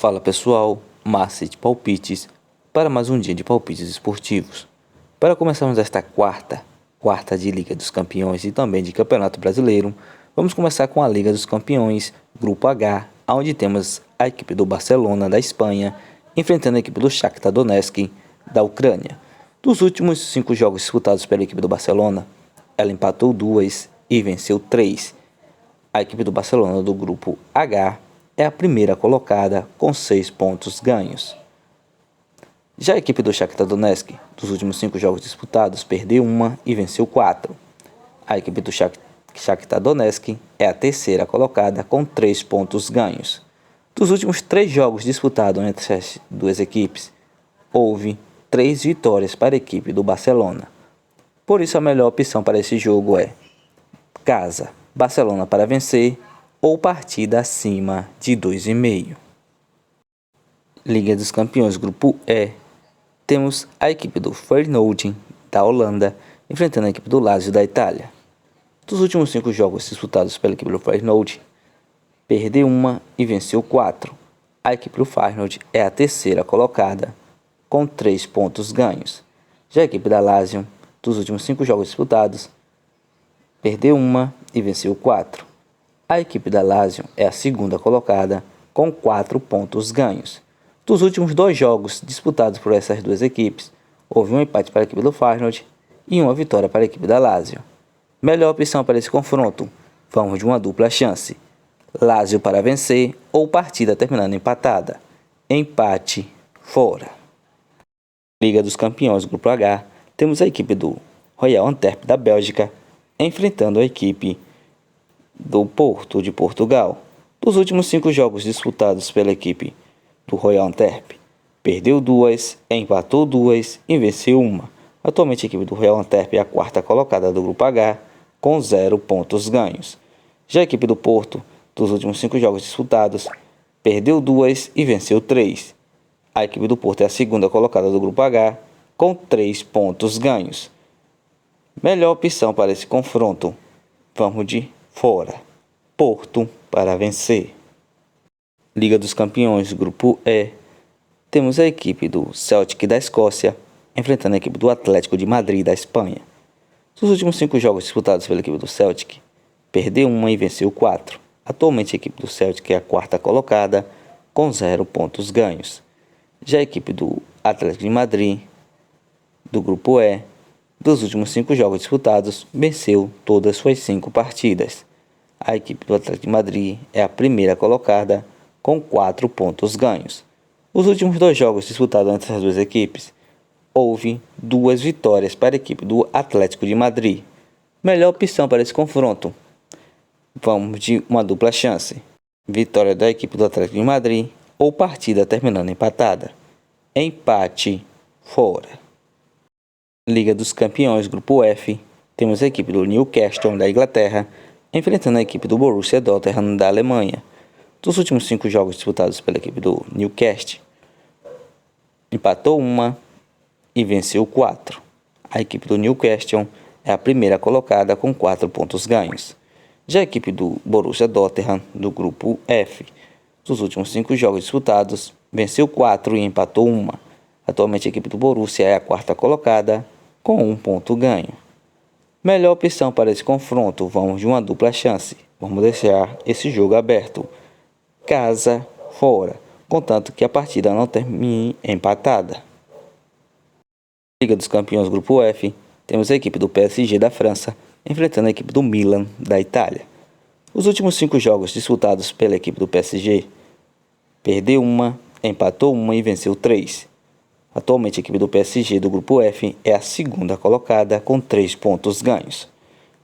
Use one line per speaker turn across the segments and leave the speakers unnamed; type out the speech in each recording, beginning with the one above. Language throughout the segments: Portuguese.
Fala pessoal, Márcio de Palpites, para mais um dia de palpites esportivos. Para começarmos esta quarta de Liga dos Campeões e também de Campeonato Brasileiro, vamos começar com a Liga dos Campeões, Grupo H, onde temos a equipe do Barcelona da Espanha, enfrentando a equipe do Shakhtar Donetsk da Ucrânia. Dos últimos 5 jogos disputados pela equipe do Barcelona, ela empatou 2 e venceu 3. A equipe do Barcelona do Grupo H é a primeira colocada com 6 pontos ganhos. Já a equipe do Shakhtar Donetsk, dos últimos 5 jogos disputados, perdeu 1 e venceu 4. A equipe do Shakhtar Donetsk é a terceira colocada com 3 pontos ganhos. Dos últimos 3 jogos disputados entre as duas equipes, houve 3 vitórias para a equipe do Barcelona. Por isso a melhor opção para esse jogo é casa, Barcelona para vencer ou partida acima de 2,5. Liga dos Campeões Grupo E, temos a equipe do Feyenoord da Holanda enfrentando a equipe do Lazio da Itália. Dos últimos 5 jogos disputados pela equipe do Feyenoord, perdeu 1 e venceu 4. A equipe do Feyenoord é a terceira colocada com 3 pontos ganhos. Já a equipe da Lazio, dos últimos 5 jogos disputados, perdeu 1 e venceu 4. A equipe da Lazio é a segunda colocada com 4 pontos ganhos. Dos últimos 2 jogos disputados por essas duas equipes, houve um empate para a equipe do Feyenoord e uma vitória para a equipe da Lazio. Melhor opção para esse confronto, vamos de uma dupla chance. Lazio para vencer ou partida terminando empatada. Empate fora. Liga dos Campeões Grupo H, temos a equipe do Royal Antwerp da Bélgica enfrentando a equipe do Porto de Portugal. Dos últimos 5 jogos disputados pela equipe do Royal Antwerp, perdeu 2, empatou 2 e venceu 1. Atualmente a equipe do Royal Antwerp é a quarta colocada do Grupo H com 0 pontos ganhos. Já a equipe do Porto, dos últimos 5 jogos disputados, perdeu 2 e venceu 3. A equipe do Porto é a segunda colocada do Grupo H com 3 pontos ganhos. Melhor opção para esse confronto, vamos de fora. Porto para vencer. Liga dos Campeões Grupo E, temos a equipe do Celtic da Escócia enfrentando a equipe do Atlético de Madrid da Espanha. Dos últimos 5 jogos disputados pela equipe do Celtic, perdeu 1 e venceu 4. Atualmente a equipe do Celtic é a quarta colocada com 0 pontos ganhos. Já a equipe do Atlético de Madrid do Grupo E, dos últimos 5 jogos disputados, venceu todas suas 5 partidas. A equipe do Atlético de Madrid é a primeira colocada com 4 pontos ganhos. Os últimos 2 jogos disputados entre as duas equipes, houve 2 vitórias para a equipe do Atlético de Madrid. Melhor opção para esse confronto, vamos de uma dupla chance. Vitória da equipe do Atlético de Madrid ou partida terminando empatada. Empate fora. Liga dos Campeões Grupo F, temos a equipe do Newcastle da Inglaterra enfrentando a equipe do Borussia Dortmund da Alemanha. Dos últimos 5 jogos disputados pela equipe do Newcastle, empatou 1 e venceu 4. A equipe do Newcastle é a primeira colocada com 4 pontos ganhos. Já a equipe do Borussia Dortmund do Grupo F, dos últimos 5 jogos disputados, venceu 4 e empatou 1. Atualmente a equipe do Borussia é a quarta colocada com 1 ponto ganho. Melhor opção para esse confronto, vamos de uma dupla chance. Vamos deixar esse jogo aberto. Casa fora, contanto que a partida não termine empatada. Liga dos Campeões Grupo F, temos a equipe do PSG da França enfrentando a equipe do Milan da Itália. Os últimos 5 jogos disputados pela equipe do PSG, perdeu 1, empatou 1 e venceu 3. Atualmente a equipe do PSG do Grupo F é a segunda colocada com 3 pontos ganhos.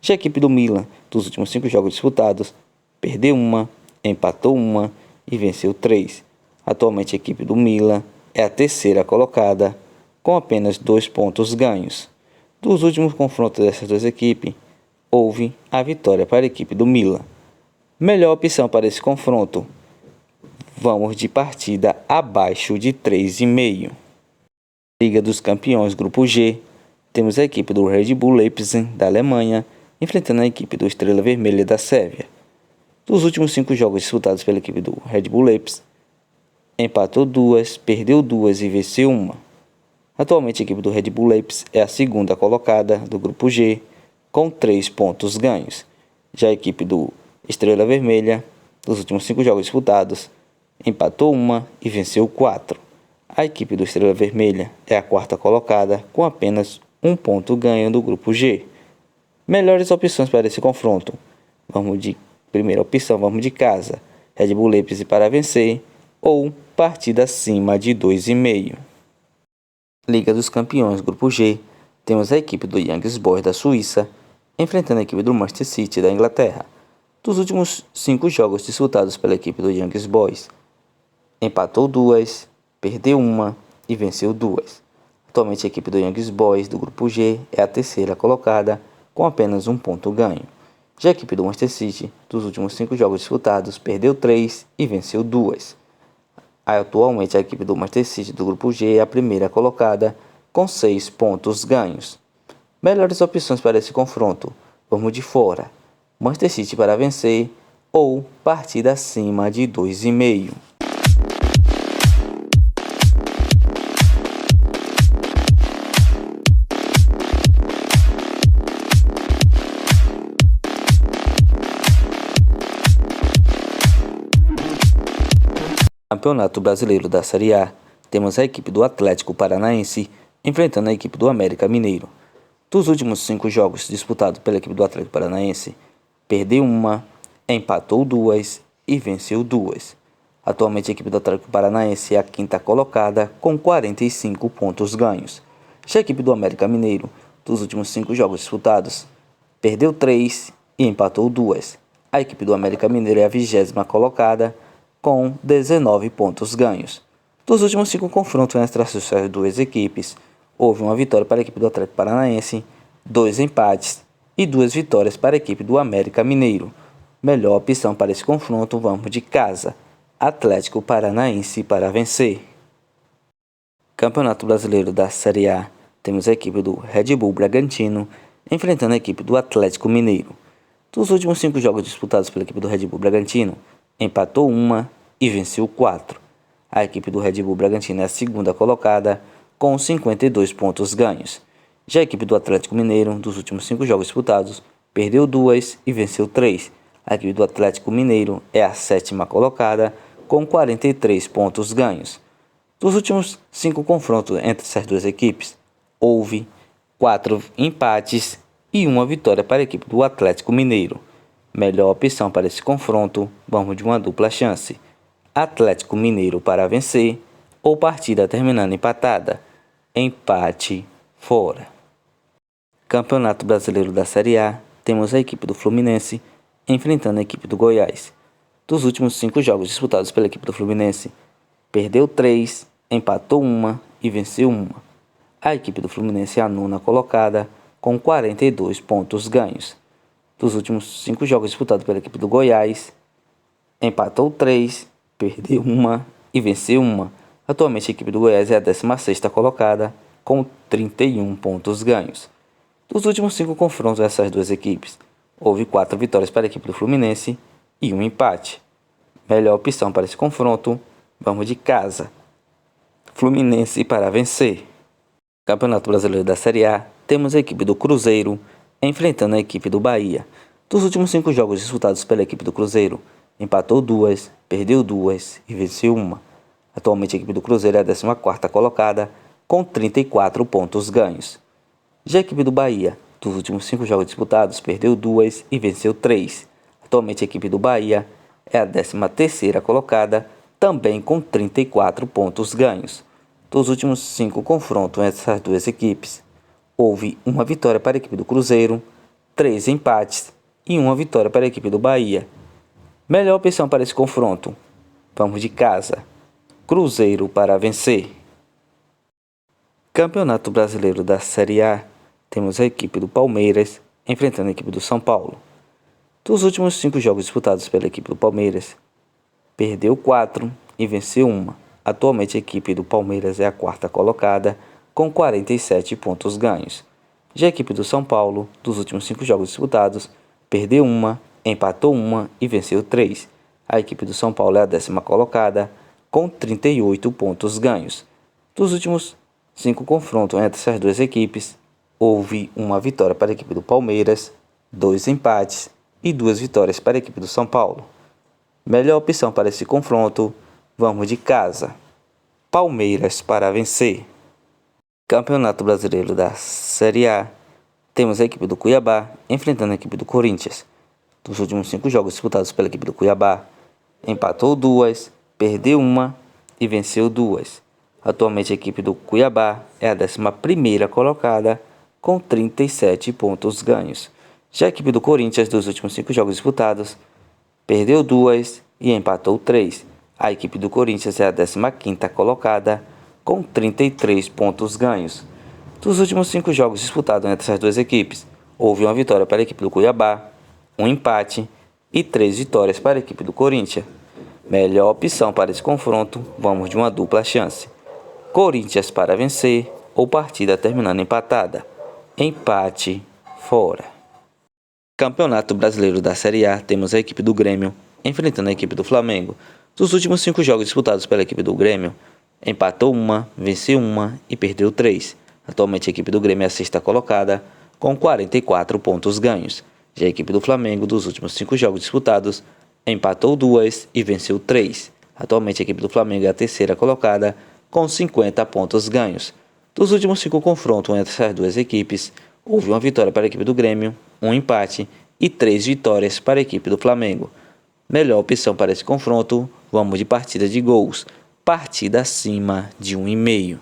Já a equipe do Milan, dos últimos 5 jogos disputados, perdeu 1, empatou 1 e venceu 3. Atualmente a equipe do Milan é a terceira colocada com apenas 2 pontos ganhos. Dos últimos confrontos dessas duas equipes, houve a vitória para a equipe do Milan. Melhor opção para esse confronto, vamos de partida abaixo de 3,5. Liga dos Campeões Grupo G, temos a equipe do Red Bull Leipzig da Alemanha enfrentando a equipe do Estrela Vermelha da Sérvia. Dos últimos 5 jogos disputados pela equipe do Red Bull Leipzig, empatou 2, perdeu 2 e venceu 1. Atualmente a equipe do Red Bull Leipzig é a segunda colocada do grupo G, com 3 pontos ganhos. Já a equipe do Estrela Vermelha, dos últimos 5 jogos disputados, empatou 1 e venceu 4. A equipe do Estrela Vermelha é a quarta colocada, com apenas 1 ponto ganho do grupo G. Melhores opções para esse confronto. Primeira opção, vamos de casa. Red Bull Leipzig para vencer ou partida acima de 2,5. Liga dos Campeões, grupo G. Temos a equipe do Young Boys da Suíça enfrentando a equipe do Manchester City da Inglaterra. Dos últimos 5 jogos disputados pela equipe do Young Boys, empatou 2, perdeu 1 e venceu 2. Atualmente a equipe do Young Boys do grupo G é a terceira colocada, com apenas 1 ponto ganho. Já a equipe do Manchester City, dos últimos 5 jogos disputados, perdeu 3 e venceu 2. Atualmente a equipe do Manchester City do grupo G é a primeira colocada, com 6 pontos ganhos. Melhores opções para esse confronto. Vamos de fora. Manchester City para vencer ou partida acima de 2,5. Campeonato Brasileiro da Série A, temos a equipe do Atlético Paranaense enfrentando a equipe do América Mineiro. Dos últimos 5 jogos disputados pela equipe do Atlético Paranaense, perdeu 1, empatou 2 e venceu 2. Atualmente a equipe do Atlético Paranaense é a quinta colocada com 45 pontos ganhos. Já a equipe do América Mineiro, dos últimos 5 jogos disputados, perdeu 3 e empatou 2. A equipe do América Mineiro é a 20ª colocada com 19 pontos ganhos. Dos últimos 5 confrontos entre as duas equipes, houve uma vitória para a equipe do Atlético Paranaense, 2 empates e 2 vitórias para a equipe do América Mineiro. Melhor opção para esse confronto, vamos de casa. Atlético Paranaense para vencer. Campeonato Brasileiro da Série A, temos a equipe do Red Bull Bragantino enfrentando a equipe do Atlético Mineiro. Dos últimos 5 jogos disputados pela equipe do Red Bull Bragantino, empatou 1 e venceu 4. A equipe do Red Bull Bragantino é a segunda colocada, com 52 pontos ganhos. Já a equipe do Atlético Mineiro, dos últimos 5 jogos disputados, perdeu 2 e venceu 3. A equipe do Atlético Mineiro é a 7ª colocada, com 43 pontos ganhos. Dos últimos 5 confrontos entre essas duas equipes, houve 4 empates e 1 vitória para a equipe do Atlético Mineiro. Melhor opção para esse confronto, vamos de uma dupla chance. Atlético Mineiro para vencer ou partida terminando empatada. Empate fora. Campeonato Brasileiro da Série A, temos a equipe do Fluminense enfrentando a equipe do Goiás. Dos últimos 5 jogos disputados pela equipe do Fluminense, perdeu 3, empatou 1 e venceu 1. A equipe do Fluminense é a 9ª colocada, com 42 pontos ganhos. Dos últimos 5 jogos disputados pela equipe do Goiás, empatou 3, perdeu 1 e venceu 1. Atualmente a equipe do Goiás é a 16ª colocada, com 31 pontos ganhos. Dos últimos 5 confrontos dessas duas equipes, houve 4 vitórias para a equipe do Fluminense e 1 empate. Melhor opção para esse confronto, vamos de casa. Fluminense para vencer. Campeonato Brasileiro da Série A, temos a equipe do Cruzeiro enfrentando a equipe do Bahia. Dos últimos 5 jogos disputados pela equipe do Cruzeiro, empatou 2, perdeu 2 e venceu 1. Atualmente a equipe do Cruzeiro é a 14ª colocada, com 34 pontos ganhos. Já a equipe do Bahia, dos últimos 5 jogos disputados, perdeu 2 e venceu 3. Atualmente a equipe do Bahia é a 13ª colocada, também com 34 pontos ganhos. Dos últimos 5 confrontos entre essas duas equipes, houve 1 vitória para a equipe do Cruzeiro, 3 empates e 1 vitória para a equipe do Bahia. Melhor opção para esse confronto, vamos de casa. Cruzeiro para vencer. Campeonato Brasileiro da Série A, temos a equipe do Palmeiras enfrentando a equipe do São Paulo. Dos últimos 5 jogos disputados pela equipe do Palmeiras, perdeu 4 e venceu 1. Atualmente a equipe do Palmeiras é a 4ª colocada, com 47 pontos ganhos. Já a equipe do São Paulo, dos últimos 5 jogos disputados, perdeu 1, empatou 1 e venceu 3. A equipe do São Paulo é a 10ª colocada, com 38 pontos ganhos. Dos últimos 5 confrontos entre essas duas equipes, houve uma vitória para a equipe do Palmeiras, 2 empates e 2 vitórias para a equipe do São Paulo. Melhor opção para esse confronto, vamos de casa. Palmeiras para vencer. Campeonato Brasileiro da Série A. Temos a equipe do Cuiabá enfrentando a equipe do Corinthians. Dos últimos 5 jogos disputados pela equipe do Cuiabá, empatou 2, perdeu 1 e venceu 2. Atualmente a equipe do Cuiabá é a 11ª colocada com 37 pontos ganhos. Já a equipe do Corinthians, dos últimos 5 jogos disputados, perdeu 2 e empatou 3. A equipe do Corinthians é a 15ª colocada com 33 pontos ganhos. Dos últimos 5 jogos disputados entre essas duas equipes, houve uma vitória para a equipe do Cuiabá, um empate e 3 vitórias para a equipe do Corinthians. Melhor opção para esse confronto, vamos de uma dupla chance. Corinthians para vencer ou partida terminando empatada. Empate fora. Campeonato Brasileiro da Série A, temos a equipe do Grêmio enfrentando a equipe do Flamengo. Dos últimos 5 jogos disputados pela equipe do Grêmio, empatou 1, venceu 1 e perdeu 3. Atualmente a equipe do Grêmio é a 6ª colocada com 44 pontos ganhos. Já a equipe do Flamengo, dos últimos 5 jogos disputados, empatou 2 e venceu 3. Atualmente a equipe do Flamengo é a 3ª colocada com 50 pontos ganhos. Dos últimos 5 confrontos entre essas duas equipes, houve uma vitória para a equipe do Grêmio, um empate e 3 vitórias para a equipe do Flamengo. Melhor opção para esse confronto, vamos de partida de gols. Partida acima de 1,5.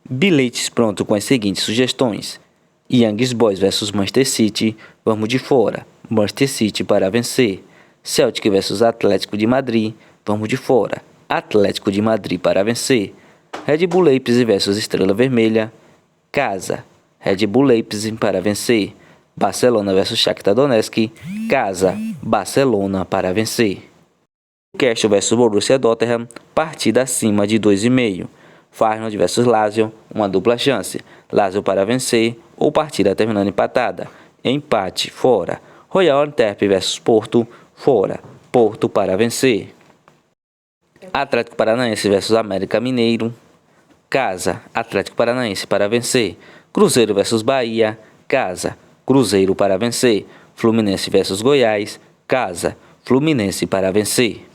Bilhetes pronto com as seguintes sugestões: Young Boys vs Manchester City, vamos de fora. Manchester City para vencer. Celtic vs Atlético de Madrid, vamos de fora. Atlético de Madrid para vencer. Red Bull Leipzig vs Estrela Vermelha, casa. Red Bull Leipzig para vencer. Barcelona vs Shakhtar Donetsk, casa. Barcelona para vencer. Newcastle vs Borussia Dortmund, partida acima de 2,5. Feyenoord vs Lazio, uma dupla chance. Lazio para vencer ou partida terminando empatada. Empate fora. Royal Antwerp vs Porto, fora. Porto para vencer. Atlético Paranaense vs América Mineiro, casa. Atlético Paranaense para vencer. Cruzeiro vs Bahia, casa. Cruzeiro para vencer. Fluminense vs Goiás, casa. Fluminense para vencer.